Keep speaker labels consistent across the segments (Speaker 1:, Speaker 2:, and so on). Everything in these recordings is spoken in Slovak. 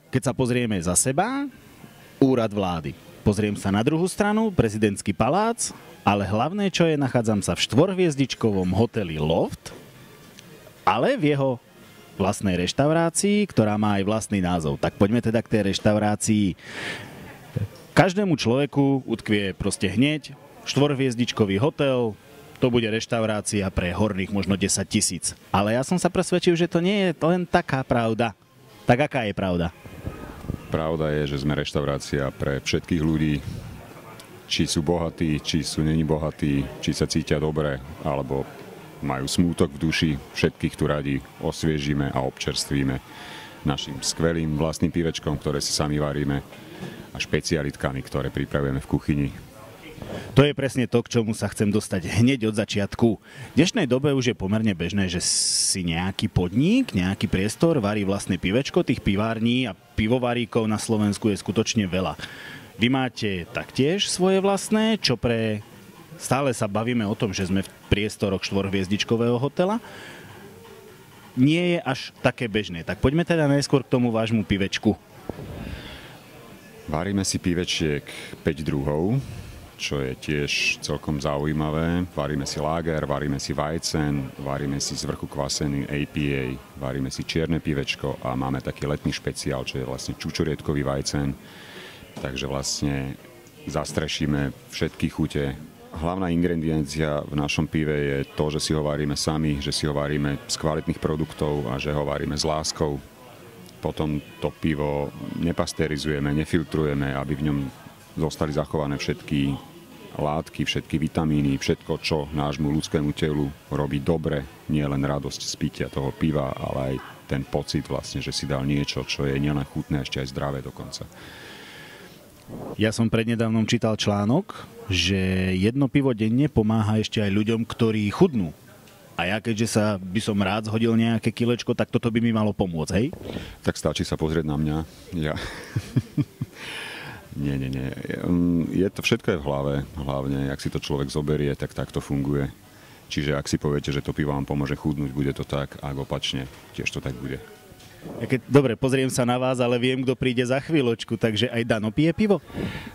Speaker 1: keď sa pozrieme za seba, úrad vlády. Pozriem sa na druhú stranu, prezidentský palác, ale hlavné, čo je, nachádzam sa v 4-hviezdičkovom hoteli Loft, ale v jeho vlastnej reštaurácii, ktorá má aj vlastný názov. Tak poďme teda k tej reštaurácii. Každému človeku utkvie proste hneď 4-hviezdičkový hotel, to bude reštaurácia pre horných možno 10 000. Ale ja som sa presvedčil, že to nie je len taká pravda. Tak aká je pravda?
Speaker 2: Pravda je, že sme reštaurácia pre všetkých ľudí, či sú bohatí, či sú není bohatí, či sa cítia dobre, alebo majú smútok v duši. Všetkých tu radi osviežime a občerstvíme našim skvelým vlastným pivečkom, ktoré si sami varíme, a špecialitkami, ktoré pripravujeme v kuchyni.
Speaker 1: To je presne to, k čomu sa chcem dostať hneď od začiatku. V dnešnej dobe už je pomerne bežné, že si nejaký podnik, nejaký priestor varí vlastné pivečko. Tých pivární a pivovaríkov na Slovensku je skutočne veľa. Vy máte taktiež svoje vlastné, čo pre... Stále sa bavíme o tom, že sme v priestoroch 4-hviezdičkového hotela. Nie je až také bežné. Tak poďme teda najskôr k tomu vášmu pivečku.
Speaker 2: Varíme si pivečiek 5 druhov, čo je tiež celkom zaujímavé. Varíme si lager, varíme si Weizen, varíme si z vrchu kvasený APA, varíme si čierne pivečko a máme taký letný špeciál, čo je vlastne čučoriedkový Weizen. Takže vlastne zastrešíme všetky chute. Hlavná ingrediencia v našom pive je to, že si ho varíme sami, že si ho varíme z kvalitných produktov a že ho varíme s láskou. Potom to pivo nepasterizujeme, nefiltrujeme, aby v ňom zostali zachované všetky látky, všetky vitamíny, všetko, čo nášmu ľudskému telu robí dobre, nie len radosť z pitia toho piva, ale aj ten pocit vlastne, že si dal niečo, čo je nielen chutné, ešte aj zdravé dokonca.
Speaker 1: Ja som prednedávnom čítal článok, že jedno pivo denne pomáha ešte aj ľuďom, ktorí chudnú. A ja keďže by som rád zhodil nejaké kilečko, tak toto by mi malo pomôcť, hej?
Speaker 2: Tak stačí sa pozrieť na mňa. Ja... Nie. Je to všetko je v hlave, hlavne, ak si to človek zoberie, tak to funguje. Čiže ak si poviete, že to pivo vám pomôže chudnúť, bude to tak, ak opačne, tiež to tak bude.
Speaker 1: Dobre, pozriem sa na vás, ale viem, kto príde za chvíľočku, takže aj Dano pije pivo?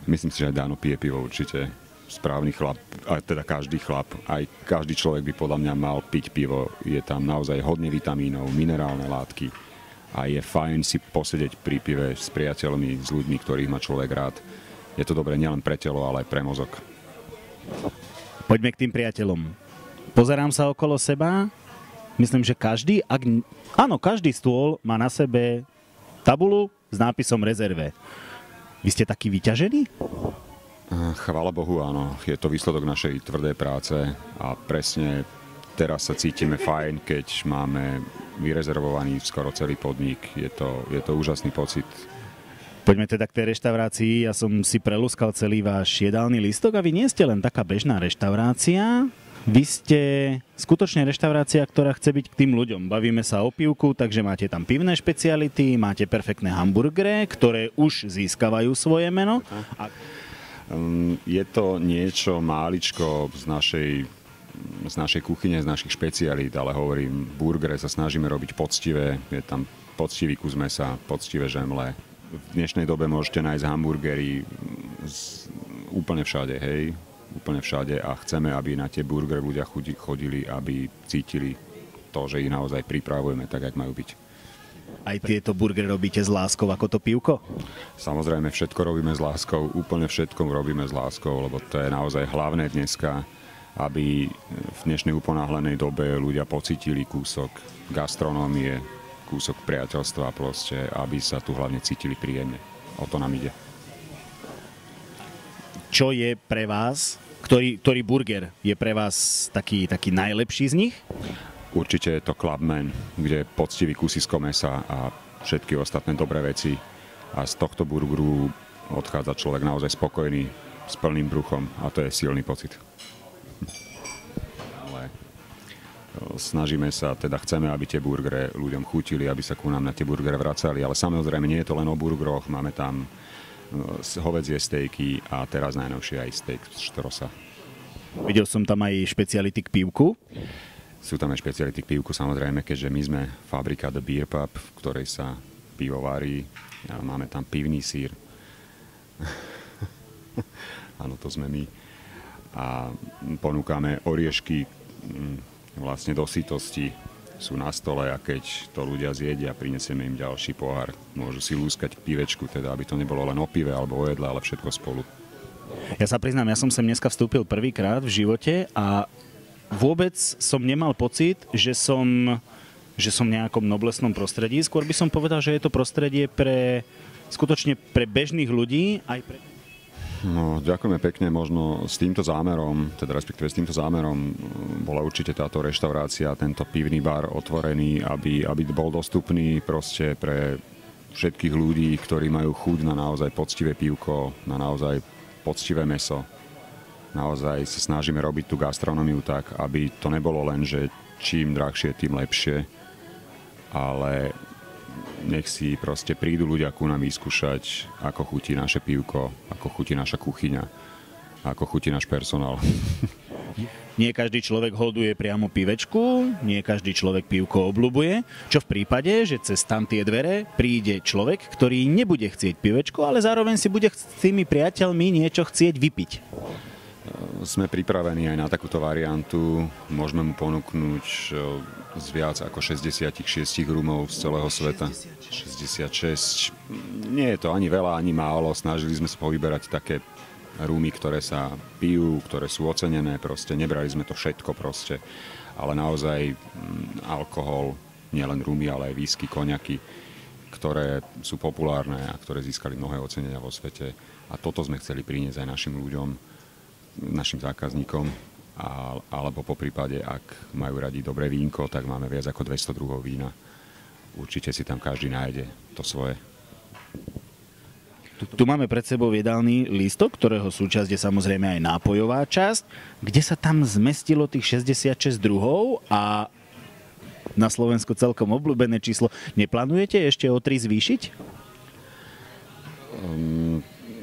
Speaker 2: Myslím si, že aj Dano pije pivo určite. Správny chlap, a teda každý chlap, aj každý človek by podľa mňa mal piť pivo. Je tam naozaj hodne vitamínov, minerálne látky. A je fajn si posedieť pri pive s priateľmi, s ľuďmi, ktorých má človek rád. Je to dobré nielen pre telo, ale aj pre mozog.
Speaker 1: Poďme k tým priateľom. Pozerám sa okolo seba. Myslím, že každý stôl má na sebe tabulu s nápisom rezerve. Vy ste taký vyťažený?
Speaker 2: Chvála Bohu, áno. Je to výsledok našej tvrdej práce a presne teraz sa cítime fajn, keď máme vyrezervovaný skoro celý podnik. Je to úžasný pocit.
Speaker 1: Poďme teda k tej reštaurácii. Ja som si prelúskal celý váš jedálny listok a vy nie ste len taká bežná reštaurácia. Vy ste skutočne reštaurácia, ktorá chce byť k tým ľuďom. Bavíme sa o pivku, takže máte tam pivné špeciality, máte perfektné hamburgery, ktoré už získavajú svoje meno.
Speaker 2: Je to niečo máličko z našej kuchyne, z našich špecialít, ale hovorím, burgery sa snažíme robiť poctivé, je tam poctivý kus mäsa, poctivé žemle. V dnešnej dobe môžete nájsť hamburgery úplne všade, hej, úplne všade a chceme, aby na tie burgery ľudia chodili, aby cítili to, že ich naozaj pripravujeme tak, jak majú byť.
Speaker 1: Aj tieto burgery robíte s láskou ako to pivko?
Speaker 2: Samozrejme, všetko robíme s láskou, úplne všetko robíme s láskou, lebo to je naozaj hlavné dneska, aby v dnešnej uponáhlenej dobe ľudia pocítili kúsok gastronómie, kúsok priateľstva proste, aby sa tu hlavne cítili príjemne. O to nám ide.
Speaker 1: Čo je pre vás, ktorý burger je pre vás taký najlepší z nich?
Speaker 2: Určite je to Clubman, kde je poctivý kúsisko mäsa a všetky ostatné dobré veci. A z tohto burgeru odchádza človek naozaj spokojný, s plným bruchom a to je silný pocit. Ale snažíme sa, teda chceme, aby tie burgery ľuďom chutili, aby sa ku nám na tie burgery vracali, ale samozrejme nie je to len o burgeroch, máme tam hovädzie stejky a teraz najnovšie aj steak z štrosa.
Speaker 1: Videl som tam aj špeciality k pivku.
Speaker 2: Sú tam aj špeciality k pivku, samozrejme, keďže my sme fabrika The Beer Pub, v ktorej sa pivo varí Máme tam pivný sír. Áno, to sme my. A ponúkame oriešky vlastne do sytosti. Sú na stole a keď to ľudia zjedia, prinesieme im ďalší pohár. Môžu si lúskať pivečku, teda aby to nebolo len o pive alebo o jedle, ale všetko spolu.
Speaker 1: Ja sa priznám, ja som sem dneska vstúpil prvýkrát v živote a vôbec som nemal pocit, že som v nejakom noblesnom prostredí. Skôr by som povedal, že je to prostredie skutočne pre bežných ľudí, aj pre...
Speaker 2: No, ďakujeme pekne. Možno s týmto zámerom, teda respektíve s týmto zámerom bola určite táto reštaurácia, tento pivný bar otvorený, aby bol dostupný proste pre všetkých ľudí, ktorí majú chuť na naozaj poctivé pivko, na naozaj poctivé mäso. Naozaj sa snažíme robiť tú gastronómiu tak, aby to nebolo len, že čím drahšie, tým lepšie, ale nech si proste prídu ľudia ku nám vyskúšať, ako chutí naše pivko, ako chutí naša kuchyňa, ako chutí náš personál.
Speaker 1: Nie každý človek holduje priamo pivečku, nie každý človek pivko obľubuje, čo v prípade, že cez tam tie dvere príde človek, ktorý nebude chcieť pivečko, ale zároveň si bude s tými priateľmi niečo chcieť vypiť.
Speaker 2: Sme pripravení aj na takúto variantu. Môžeme mu ponúknuť z viac ako 66 rumov z celého sveta. 66. Nie je to ani veľa, ani málo. Snažili sme sa povyberať také rumy, ktoré sa pijú, ktoré sú ocenené. Proste nebrali sme to všetko proste. Ale naozaj alkohol, nielen rumy, ale aj whisky, koňaky, ktoré sú populárne a ktoré získali mnohé ocenenia vo svete. A toto sme chceli priniesť aj našim ľuďom, našim zákazníkom, alebo po prípade, ak majú radi dobré vínko, tak máme viac ako 200 druhov vína. Určite si tam každý nájde to svoje.
Speaker 1: Tu máme pred sebou jedálny lístok, ktorého súčasť je samozrejme aj nápojová časť, kde sa tam zmestilo tých 66 druhov a na Slovensku celkom obľúbené číslo. Neplánujete ešte o 3 zvýšiť?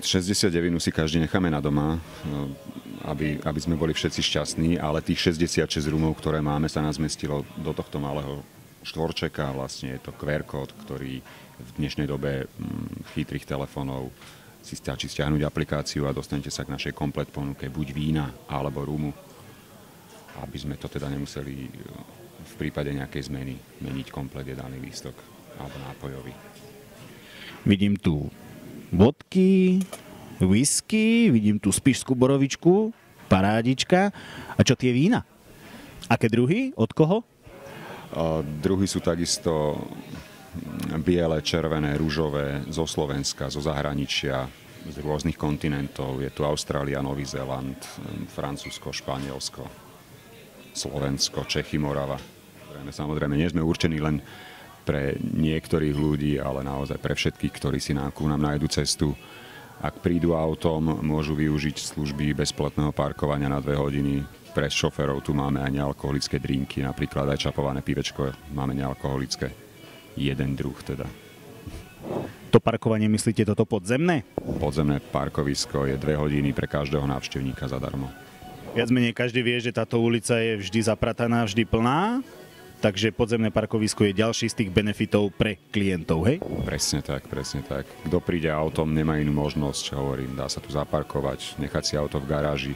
Speaker 2: 69 si každý necháme na doma, aby sme boli všetci šťastní, ale tých 66 rumov, ktoré máme, sa nás zmestilo do tohto malého štvorčeka. Vlastne je to QR kód, ktorý v dnešnej dobe chytrých telefónov si stačí stiahnuť aplikáciu a dostanete sa k našej komplet ponuke buď vína alebo rumu, aby sme to teda nemuseli v prípade nejakej zmeny meniť komplet jedálny lístok alebo nápojový.
Speaker 1: Vidím tu vodky, whisky, vidím tu spišskú borovičku, parádička. A čo tie vína? Aké druhy? Od koho?
Speaker 2: Druhy sú takisto biele, červené, ružové, zo Slovenska, zo zahraničia, z rôznych kontinentov. Je tu Austrália, Nový Zéland, Francúzsko, Španielsko, Slovensko, Čechy, Morava. Samozrejme, nie sme určení len pre niektorých ľudí, ale naozaj pre všetkých, ktorí si ku nám nájdu cestu. Ak prídu autom, môžu využiť služby bezplatného parkovania na 2 hodiny. Pre šoferov tu máme aj nealkoholické drinky, napríklad aj čapované pivečko máme nealkoholické. Jeden druh teda.
Speaker 1: To parkovanie myslíte toto podzemné?
Speaker 2: Podzemné parkovisko je 2 hodiny pre každého návštevníka zadarmo.
Speaker 1: Viac menej každý vie, že táto ulica je vždy zaprataná, vždy plná. Takže podzemné parkovisko je ďalší z tých benefitov pre klientov, hej?
Speaker 2: Presne tak, presne tak. Kto príde autom, nemá inú možnosť, hovorím, dá sa tu zaparkovať, nechať si auto v garáži.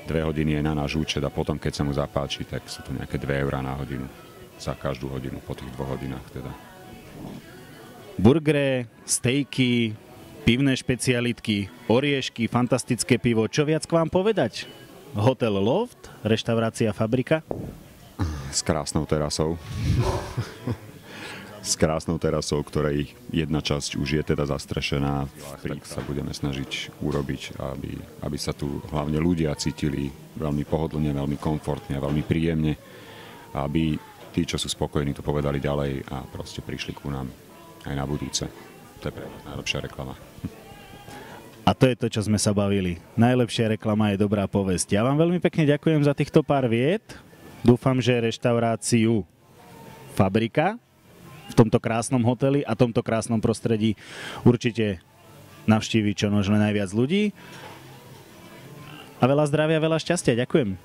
Speaker 2: 2 hodiny je na náš účet a potom, keď sa mu zapáči, tak sú to nejaké 2 eurá na hodinu. Za každú hodinu, po tých 2 hodinách teda.
Speaker 1: Burgere, stejky, pivné špecialitky, oriešky, fantastické pivo. Čo viac k vám povedať? Hotel Loft, reštaurácia Fabrika?
Speaker 2: S krásnou terasou. S krásnou terasou, ktorej jedna časť už je teda zastrešená. Tak sa budeme snažiť urobiť, aby sa tu hlavne ľudia cítili veľmi pohodlne, veľmi komfortne a veľmi príjemne. Aby tí, čo sú spokojní, to povedali ďalej a proste prišli ku nám aj na budúce. To je pre najlepšia reklama.
Speaker 1: A to je to, čo sme sa bavili. Najlepšia reklama je dobrá povesť. Ja vám veľmi pekne ďakujem za týchto pár viet. Dúfam, že reštauráciu Fabrika v tomto krásnom hoteli a tomto krásnom prostredí určite navštívi čo možno najviac ľudí. A veľa zdravia, veľa šťastia. Ďakujem.